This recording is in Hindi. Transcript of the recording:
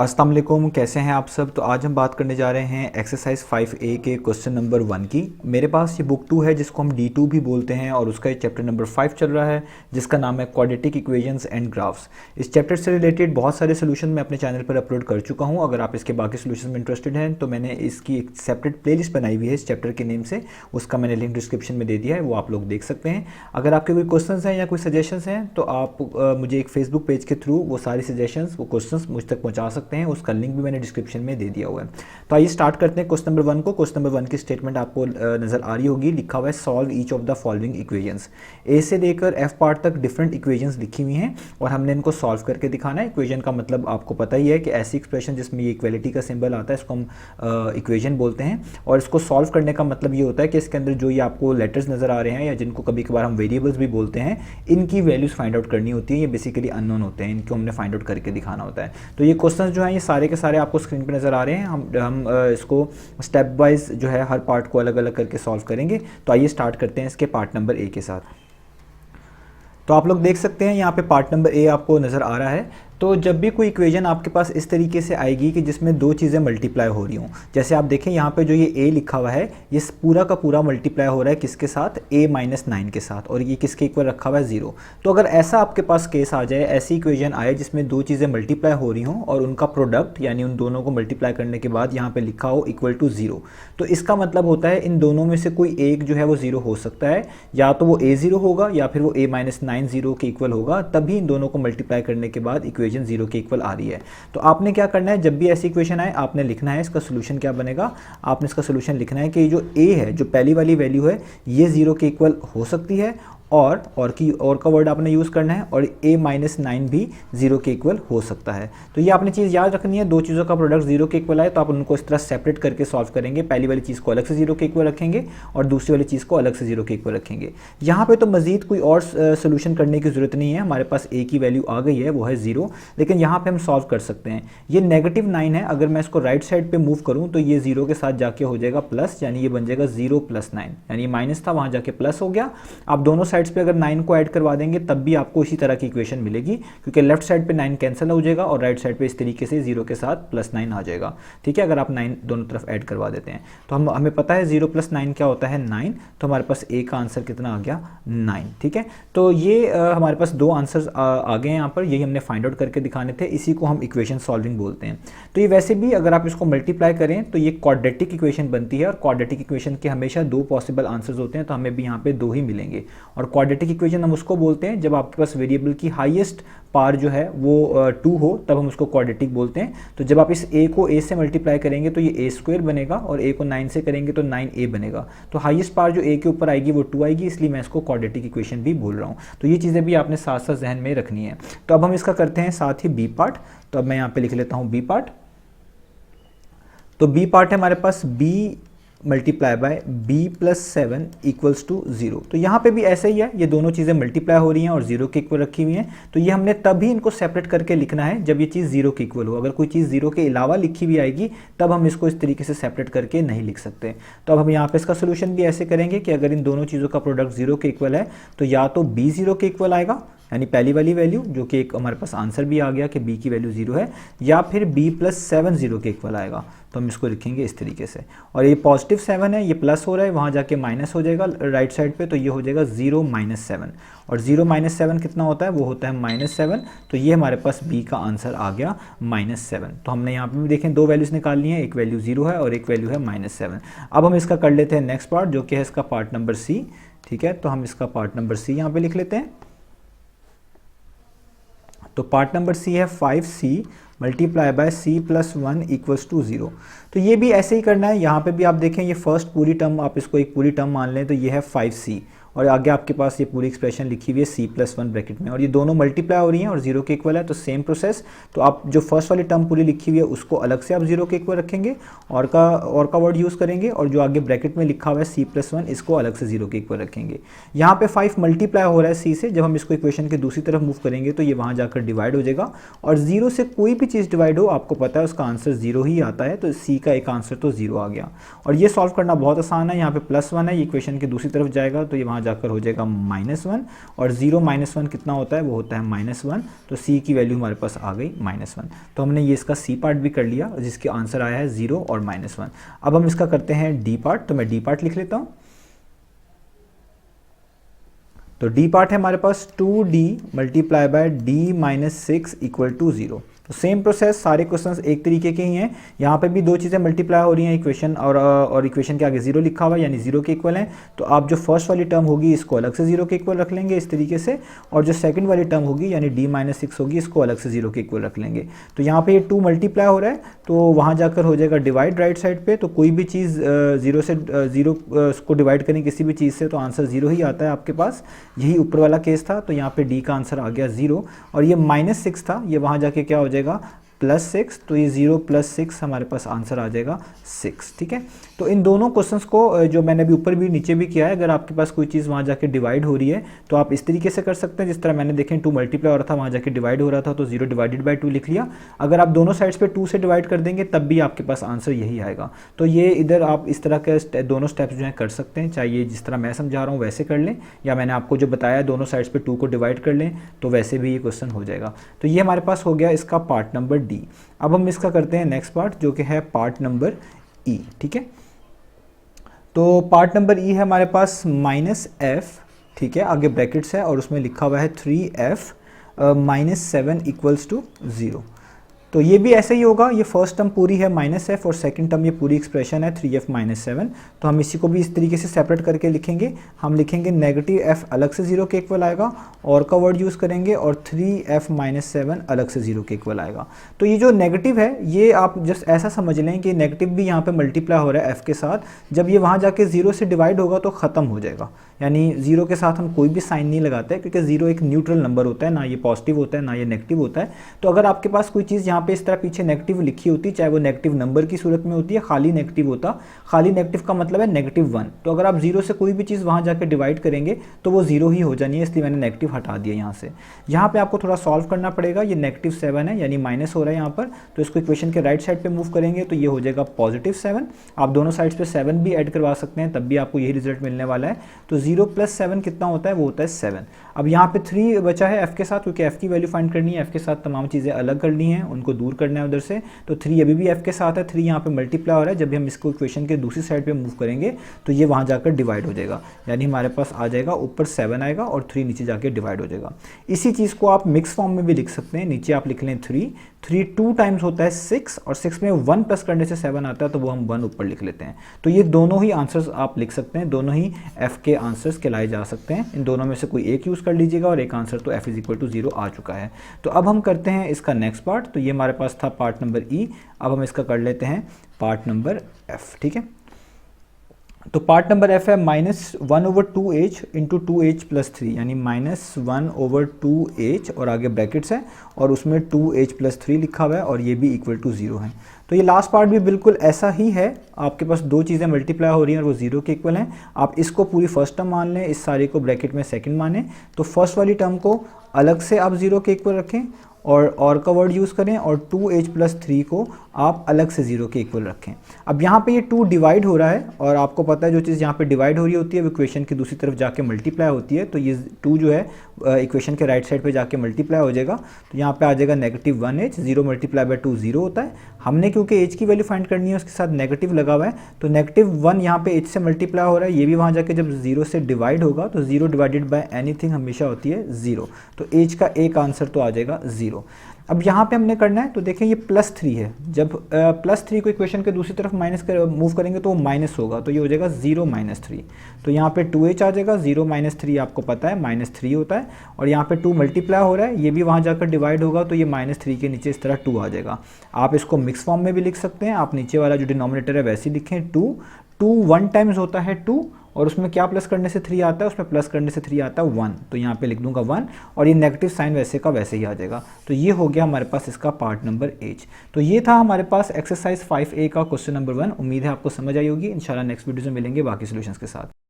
अस्सलाम वालेकुम, कैसे हैं आप सब। तो आज हम बात करने जा रहे हैं एक्सरसाइज 5A के क्वेश्चन नंबर 1 की। मेरे पास ये बुक 2 है जिसको हम D2 भी बोलते हैं और उसका चैप्टर नंबर 5 चल रहा है जिसका नाम है क्वाड्रेटिक इक्वेशंस एंड ग्राफ्स। इस चैप्टर से रिलेटेड बहुत सारे सोल्यूशन मैं अपने चैनल पर अपलोड कर चुका हूँ। अगर आप इसके बाकी सोल्यूशन में इंटरेस्टेड हैं तो मैंने इसकी एक सेपरेट प्लेलिस्ट बनाई हुई है इस चैप्टर के नेम से, उसका मैंने लिंक डिस्क्रिप्शन में दे दिया है, वो आप लोग देख सकते हैं। अगर आपके कोई क्वेश्चन हैं या कोई सजेशंस हैं तो आप मुझे एक फेसबुक पेज के थ्रू वो सारी सजेशंस वो क्वेश्चंस मुझ तक पहुँचा सकते हैं, उसका लिंक भी मैंने डिस्क्रिप्शन में दे दिया हुआ है। तो आइए स्टार्ट करते हैं क्वेश्चन नंबर 1 को। क्वेश्चन नंबर 1 की स्टेटमेंट आपको नजर आ रही होगी, लिखा हुआ है solve each of the following equations. A से लेकर एफ पार्ट तक डिफरेंट इक्वेशंस लिखी हुई हैं और हमने इनको सॉल्व करके दिखाना है। इक्वेशन का मतलब आपको पता ही है कि ऐसी एक्सप्रेशन जिसमें ये इक्वलिटी का सिंबल आता है इसको हम इक्वेशन बोलते हैं। और इसको सॉल्व करने का मतलब ये होता है कि इसके अंदर जो ये आपको लेटर्स नजर आ रहे हैं या जिनको कभी कभार हम वेरिएबल्स भी बोलते हैं, इनकी वैल्यूज फाइंड आउट करनी होती है। ये बेसिकली अननोन होते हैं, इनको हमने फाइंड आउट करके दिखाना होता है। तो ये क्वेश्चन जो हैं ये सारे के सारे आपको स्क्रीन पर नजर आ रहे हैं। हम इसको स्टेप वाइज जो है हर पार्ट को अलग अलग करके सॉल्व करेंगे। तो आइए स्टार्ट करते हैं इसके पार्ट नंबर ए के साथ। तो आप लोग देख सकते हैं यहाँ पे पार्ट नंबर ए आपको नज़र आ रहा है। तो जब भी कोई इक्वेशन आपके पास इस तरीके से आएगी कि जिसमें दो चीज़ें मल्टीप्लाई हो रही हों, जैसे आप देखें यहाँ पे जो ये a लिखा हुआ है ये पूरा का पूरा मल्टीप्लाई हो रहा है किसके साथ, a-9 के साथ, और ये किसके इक्वल रखा हुआ है 0। तो अगर ऐसा आपके पास केस आ जाए, ऐसी इक्वेशन आए जिसमें दो चीज़ें मल्टीप्लाई हो रही हों और उनका प्रोडक्ट यानी उन दोनों को मल्टीप्लाई करने के बाद यहाँ पर लिखा हो इक्वल टू 0, तो इसका मतलब होता है इन दोनों में से कोई एक जो है वो 0 हो सकता है, या तो वो a0 होगा या फिर वो a-9 0 के इक्वल होगा, तभी इन दोनों को मल्टीप्लाई करने के बाद इक्वेशन 0 के इक्वल आ रही है। तो आपने क्या करना है, जब भी ऐसी इक्वेशन आए आपने लिखना है इसका सोल्यूशन क्या बनेगा। आपने इसका सोल्यूशन लिखना है कि जो a है, जो पहली वाली वैल्यू है, ये 0 के इक्वल हो सकती है और का वर्ड आपने यूज़ करना है, और a-9 भी 0 के इक्वल हो सकता है। तो ये आपने चीज़ याद रखनी है, दो चीज़ों का प्रोडक्ट 0 के इक्वल आए तो आप उनको इस तरह सेपरेट करके सॉल्व करेंगे। पहली वाली चीज़ को अलग से 0 के इक्वल रखेंगे और दूसरी वाली चीज़ को अलग से 0 के इक्वल रखेंगे। यहाँ पे तो मजीद कोई और सोल्यूशन करने की ज़रूरत नहीं है, हमारे पास a की वैल्यू आ गई है, वो है 0, लेकिन यहाँ पर हम सॉल्व कर सकते हैं। ये -9 है, अगर मैं इसको राइट साइड पर मूव करूँ तो ये 0 के साथ जाके हो जाएगा प्लस, यानी ये बन जाएगा 0 + 9, यानी माइनस था वहाँ जाके प्लस हो गया। आप दोनों साइड्स पर अगर 9 को ऐड करवा देंगे तब भी आपको इसी तरह की इक्वेशन मिलेगी, क्योंकि लेफ्ट साइड पे 9 कैंसिल हो जाएगा और राइट साइड पे इस तरीके से 0 के साथ +9 आ जाएगा। ठीक है, अगर आप 9 दोनों तरफ ऐड करवा देते हैं तो हमें पता है 0 + 9 क्या होता है, 9। तो हमारे पास a का आंसर कितना आ गया, 9। ठीक है, तो ये हमारे पास दो आंसर्स आ गए हैं यहाँ पर, यही हमने फाइंड आउट करके दिखाने थे, इसी को हम इक्वेशन सॉल्विंग बोलते हैं। तो ये वैसे भी अगर आप इसको मल्टीप्लाई करें तो ये क्वाड्रेटिक इक्वेशन बनती है, और क्वाड्रेटिक इक्वेशन के हमेशा दो पॉसिबल आंसर्स होते हैं, तो हमें भी यहाँ पे दो ही मिलेंगे। और क्वाड्रेटिक इक्वेशन हम उसको बोलते हैं जब आपके पास वेरिएबल की हाईएस्ट पार जो है वो 2 हो, तब हम उसको क्वाड्रेटिक बोलते हैं। तो जब आप इस a को a से मल्टीप्लाई करेंगे तो ये a² बनेगा, और a को 9 से करेंगे तो 9a बनेगा। तो हाईएस्ट पार जो a के ऊपर आएगी वो 2 आएगी, इसलिए मैं इसको क्वाड्रेटिक इक्वेशन भी बोल रहा हूँ। तो ये चीज़ें भी आपने साथ साथ जहन में रखनी है। तो अब हम इसका करते हैं साथ ही बी पार्ट। तो अब मैं यहाँ पे लिख लेता हूँ बी पार्ट। तो बी पार्ट है हमारे पास b मल्टीप्लाई बाय b + 7 = 0। तो यहाँ पे भी ऐसे ही है, ये दोनों चीज़ें मल्टीप्लाई हो रही हैं और 0 के इक्वल रखी हुई हैं। तो ये हमने तभी इनको सेपरेट करके लिखना है जब ये चीज़ 0 के इक्वल हो। अगर कोई चीज़ 0 के अलावा लिखी हुई आएगी तब हम इसको इस तरीके से सेपरेट करके नहीं लिख सकते। तो अब हम यहाँ पे इसका सोल्यूशन भी ऐसे करेंगे कि अगर इन दोनों चीज़ों का प्रोडक्ट 0 के इक्वल है तो या तो b 0 के इक्वल आएगा, यानी पहली वाली वैल्यू, जो कि एक हमारे पास आंसर भी आ गया कि b की वैल्यू 0 है, या फिर b + 7 0 के इक्वल आएगा। तो हम इसको लिखेंगे इस तरीके से, और ये +7 है, ये प्लस हो रहा है, वहाँ जाके माइनस हो जाएगा राइट साइड पे, तो ये हो जाएगा 0 - 7, और 0 - 7 कितना होता है, वो होता है -7। तो ये हमारे पास b का आंसर आ गया -7। तो हमने यहाँ पे भी देखें दो वैल्यूज़ निकाल ली हैं, एक वैल्यू 0 है और एक वैल्यू है -7। अब हम इसका कर लेते हैं नेक्स्ट पार्ट, जो कि है इसका पार्ट नंबर सी। ठीक है, तो हम इसका पार्ट नंबर सी यहाँ पे लिख लेते हैं। तो पार्ट नंबर सी है 5c मल्टीप्लाई बाय c + 1 = 0। तो ये भी ऐसे ही करना है। यहाँ पे भी आप देखें ये फर्स्ट पूरी टर्म, आप इसको एक पूरी टर्म मान लें, तो ये है 5c, और आगे आपके पास ये पूरी एक्सप्रेशन लिखी हुई है c + 1 ब्रैकेट में, और ये दोनों मल्टीप्लाई हो रही हैं और 0 के इक्वल है। तो सेम प्रोसेस, तो आप जो फर्स्ट वाली टर्म पूरी लिखी हुई है उसको अलग से आप 0 के इक्वल रखेंगे, और का वर्ड यूज़ करेंगे, और जो आगे ब्रैकेट में लिखा हुआ है c + 1 इसको अलग से 0 के इक्वल रखेंगे। यहाँ पे 5 मल्टीप्लाई हो रहा है c से, जब हम इसको इक्वेशन के दूसरी तरफ मूव करेंगे तो ये वहाँ जाकर डिवाइड हो जाएगा, और 0 से कोई भी चीज़ डिवाइड हो आपको पता है उसका आंसर 0 ही आता है, तो c का एक आंसर तो 0 आ गया। और ये सॉल्व करना बहुत आसान है, यहाँ पे +1 है, ये इक्वेशन के दूसरी तरफ जाएगा तो ये वहाँ वहाँ जाकर हो जाएगा -1, और 0 -1 कितना होता है, वो होता है -1, तो सी की वैल्यू हमारे पास आ गई -1। तो हमने ये इसका सी पार्ट भी कर लिया जिसके आंसर आया है 0 और -1। अब हम इसका करते हैं डी पार्ट, तो मैं डी पार्ट लिख लेता हूँ। तो डी पार्ट है हमारे पास 2d multiply by d-6 equal to 0। तो सेम प्रोसेस, सारे क्वेश्चंस एक तरीके के ही हैं। यहाँ पे भी दो चीज़ें मल्टीप्लाई हो रही हैं, इक्वेशन और इक्वेशन के आगे 0 लिखा हुआ है यानी 0 के इक्वल है। तो आप जो फर्स्ट वाली टर्म होगी इसको अलग से 0 के इक्वल रख लेंगे इस तरीके से, और जो सेकंड वाली टर्म होगी यानी d-6 होगी इसको अलग से 0 के इक्वल रख लेंगे। तो यहाँ पे ये 2 मल्टीप्लाई हो रहा है तो वहाँ जाकर हो जाएगा डिवाइड राइट साइड पे। तो कोई भी चीज़ 0 से 0 को डिवाइड करें किसी भी चीज़ से तो आंसर 0 ही आता है आपके पास। यही ऊपर वाला केस था, तो यहाँ पे डी का आंसर आ गया 0, और ये -6 था, ये वहाँ जाके क्या हो जाएगा +6, तो ये 0 + 6 हमारे पास आंसर आ जाएगा 6। ठीक है, तो इन दोनों क्वेश्चंस को जो मैंने अभी ऊपर भी नीचे भी किया है, अगर आपके पास कोई चीज़ वहाँ जाके डिवाइड हो रही है तो आप इस तरीके से कर सकते हैं जिस तरह मैंने देखें 2 मल्टीप्लाई हो रहा था वहाँ जाके डिवाइड हो रहा था तो 0 डिवाइडेड बाय 2 लिख लिया। अगर आप दोनों साइड्स पे 2 से डिवाइड कर देंगे तब भी आपके पास आंसर यही आएगा। तो ये इधर आप इस तरह के दोनों स्टेप्स जो हैं कर सकते हैं, चाहे ये जिस तरह मैं समझा रहा हूँ वैसे कर लें, या मैंने आपको जो बताया दोनों साइड्स पे 2 को डिवाइड कर लें तो वैसे भी ये क्वेश्चन हो जाएगा। तो ये हमारे पास हो गया इसका पार्ट नंबर डी। अब हम इसका करते हैं नेक्स्ट पार्ट जो कि है पार्ट नंबर ई। ठीक है, तो पार्ट नंबर ई है हमारे पास -f, ठीक है, आगे ब्रैकेट्स है और उसमें लिखा हुआ है 3f -7 इक्वल्स टू 0। तो ये भी ऐसे ही होगा, ये फर्स्ट टर्म पूरी है -f और सेकंड टर्म ये पूरी एक्सप्रेशन है 3f -7। तो हम इसी को भी इस तरीके से सेपरेट करके लिखेंगे। हम लिखेंगे -f अलग से 0 के इक्वल आएगा, और का वर्ड यूज़ करेंगे, और 3f -7 अलग से 0 के इक्वल आएगा। तो ये जो नेगेटिव है ये आप जस्ट ऐसा समझ लें कि नेगेटिव भी यहाँ पे मल्टीप्लाई हो रहा है f के साथ। जब ये वहाँ जाके 0 से डिवाइड होगा तो ख़त्म हो जाएगा, यानी 0 के साथ हम कोई भी साइन नहीं लगाते क्योंकि 0 एक न्यूट्रल नंबर होता है, ना ये पॉजिटिव होता है ना ये नेगेटिव होता है। तो अगर आपके पास कोई चीज़ यहाँ पे इस तरह पीछे नेगेटिव लिखी होती, चाहे वो नेगेटिव नंबर की सूरत में होती है, खाली नेगेटिव होता, खाली नेगेटिव का मतलब है -1। तो अगर आप 0 से कोई भी चीज़ वहाँ जाकर डिवाइड करेंगे तो वो 0 ही हो जानी है, इसलिए मैंने नेगेटिव हटा दिया यहाँ से। यहाँ पे आपको थोड़ा सॉल्व करना पड़ेगा, ये -7 है यानी माइनस हो रहा है यहाँ पर, तो इसको इक्वेशन के राइट साइड पर मूव करेंगे तो ये हो जाएगा +7। आप दोनों साइड्स पर 7 भी ऐड करवा सकते हैं, तब भी आपको यही रिजल्ट मिलने वाला है। तो 0 + 7 कितना होता है, वो होता है 7। अब यहाँ पे 3 बचा है f के साथ, क्योंकि f की वैल्यू फाइंड करनी है, f के साथ तमाम चीज़ें अलग करनी है, उनको दूर करना है उधर से। तो 3 अभी भी f के साथ है, 3 यहाँ पे मल्टीप्लाई हो रहा है। जब भी हम इसको इक्वेशन के दूसरी साइड पे मूव करेंगे तो ये वहाँ जाकर डिवाइड हो जाएगा, यानी हमारे पास आ जाएगा ऊपर 7 आएगा और 3 नीचे जाके डिवाइड हो जाएगा। इसी चीज़ को आप मिक्स फॉर्म में भी लिख सकते हैं, नीचे आप लिख लें 3 2 टाइम्स होता है 6, और 6 में 1 प्लस करने से 7 आता है तो वो हम 1 ऊपर लिख लेते हैं। तो ये दोनों ही आंसर्स आप लिख सकते हैं, दोनों ही f के आंसर्स कहलाए जा सकते हैं। इन दोनों में से कोई एक यूज़ कर लीजिएगा और एक आंसर तो f = 0 आ चुका है। तो अब हम करते हैं इसका नेक्स्ट पार्ट। तो ये हमारे पास था पार्ट नंबर ई, अब हम इसका कर लेते हैं पार्ट नंबर f। ठीक है, तो पार्ट नंबर f है -1/2h इंटू 2h + 3, यानी -1/2h और आगे ब्रैकेट्स है और उसमें 2h + 3 लिखा हुआ है और ये भी = 0 है। तो ये लास्ट पार्ट भी बिल्कुल ऐसा ही है, आपके पास दो चीज़ें मल्टीप्लाई हो रही हैं और वो 0 के इक्वल हैं। आप इसको पूरी फर्स्ट टर्म मान लें, इस सारे को ब्रैकेट में सेकंड मानें, तो फर्स्ट वाली टर्म को अलग से आप 0 के इक्वल रखें और का वर्ड यूज़ करें, और 2h + 3 को आप अलग से 0 के इक्वल रखें। अब यहाँ पे ये 2 डिवाइड हो रहा है और आपको पता है जो चीज़ यहाँ पे डिवाइड हो रही होती है वो इक्वेशन की दूसरी तरफ जाके मल्टीप्लाई होती है। तो ये 2 जो है इक्वेशन के राइट साइड पे जाके मल्टीप्लाई हो जाएगा, तो यहाँ पे आ जाएगा -1h, 0 × 2 0 होता है। हमने क्योंकि h की वैल्यू फाइंड करनी है उसके साथ नेगेटिव लगा हुआ है, तो -1 यहाँ पे h से मल्टीप्लाई हो रहा है, ये भी वहाँ जाके जब 0 से डिवाइड होगा तो 0 डिवाइडेड बाय एनीथिंग हमेशा होती है 0, तो h का एक आंसर तो आ जाएगा 0। अब यहाँ पे हमने करना है, तो देखें ये +3 है, जब +3 को इक्वेशन के दूसरी तरफ मूव करेंगे तो वो माइनस होगा, तो ये हो जाएगा 0 - 3। तो यहाँ पे 2h आ जाएगा, 0 - 3 आपको पता है -3 होता है, और यहाँ पे 2 मल्टीप्लाई हो रहा है, ये भी वहाँ जाकर डिवाइड होगा तो ये -3 के नीचे इस तरह 2 आ जाएगा। आप इसको मिक्स फॉर्म में भी लिख सकते हैं, आप नीचे वाला जो डिनोमिनेटर है वैसे लिखें 2 1 टाइम्स होता है 2, और उसमें क्या प्लस करने से 3 आता है, उसमें प्लस करने से 3 आता है 1, तो यहाँ पे लिख दूंगा 1 और ये नेगेटिव साइन वैसे का वैसे ही आ जाएगा। तो ये हो गया हमारे पास इसका पार्ट नंबर H। तो ये था हमारे पास एक्सरसाइज 5A का क्वेश्चन नंबर 1। उम्मीद है आपको समझ आई होगी। इंशाल्लाह नेक्स्ट वीडियो में मिलेंगे बाकी सॉल्यूशंस के साथ।